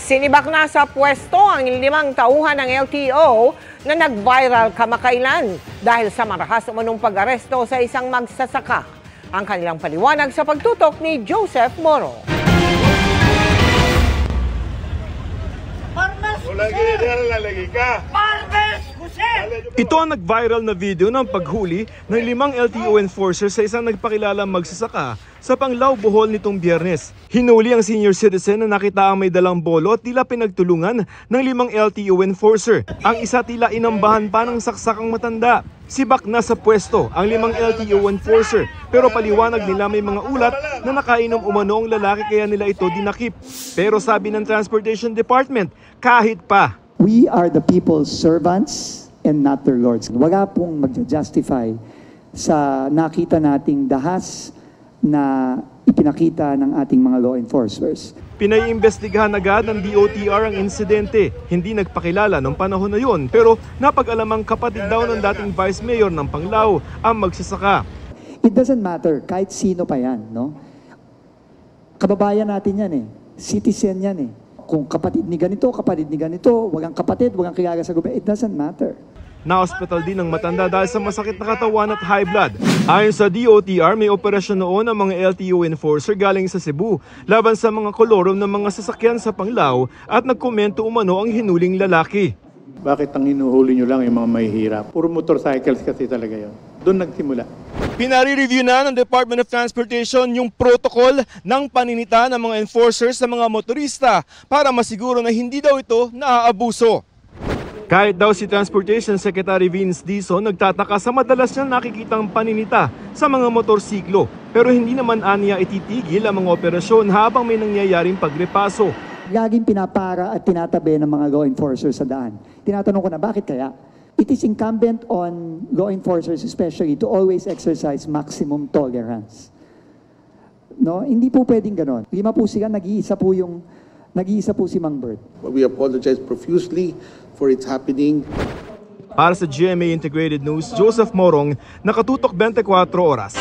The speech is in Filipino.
Sinibak na sa pwesto ang 5 tauhan ng LTO na nag-viral kamakailan dahil sa marahas umanong pag-aresto sa isang magsasaka. Ang kanilang paliwanag sa pagtutok ni Joseph Moro. Ito ang nag-viral na video ng paghuli ng 5 LTO enforcers sa isang nagpakilalang magsasaka sa Panglao, Bohol nitong Biyernes. Hinuli ang senior citizen na nakita ang may dalang bolo at tila pinagtulungan ng 5 LTO enforcer. Ang isa tila inambahan pa ng saksakang matanda. Sibak na sa pwesto ang 5 LTO enforcer pero paliwanag nila may mga ulat na nakainom umano ang lalaki kaya nila ito dinakip. Pero sabi ng Transportation Department, kahit pa. We are the people's servants and not their lords. Wala pong mag-justify sa nakita nating dahas na ipinakita ng ating mga law enforcers. Pinaiimbestigahan agad ng DOTR ang insidente. Hindi nagpakilala noong panahon na yon pero napag-alamang kapatid daw ng dating Vice Mayor ng Panglao ang magsasaka. It doesn't matter kahit sino pa yan, no? Kababayan natin yan eh. Citizen yan eh. Kung kapatid ni ganito, walang kapatid, walang kilala sa gobyerno, it doesn't matter. Na-hospital din ng matanda dahil sa masakit na katawan at high blood. Ayon sa DOTR, may operasyon noon ang mga LTO enforcer galing sa Cebu laban sa mga kolorom ng mga sasakyan sa Panglao at nagkomento umano ang hinuling lalaki. Bakit ang hinuhuli nyo lang yung mga mahihirap? Puro motorcycles kasi talaga yun. Doon nagsimula. Pinare-review na ng Department of Transportation yung protocol ng paninita ng mga enforcers sa mga motorista para masiguro na hindi daw ito naaabuso. Kahit daw si Transportation Secretary Vince Dizon nagtataka sa madalas niya nakikitang paninita sa mga motorsiklo pero hindi naman aniya ititigil ang mga operasyon habang may nangyayaring pagrepaso. Laging pinapara at tinatabi ng mga law enforcers sa daan. Tinatanong ko na bakit kaya? It is incumbent on law enforcers especially to always exercise maximum tolerance. No, hindi po pwedeng ganon. 5 po sila, nag-iisa po si Mang Bert. We apologize profusely for its happening. Para sa GMA Integrated News, Joseph Morong, nakatutok 24 oras.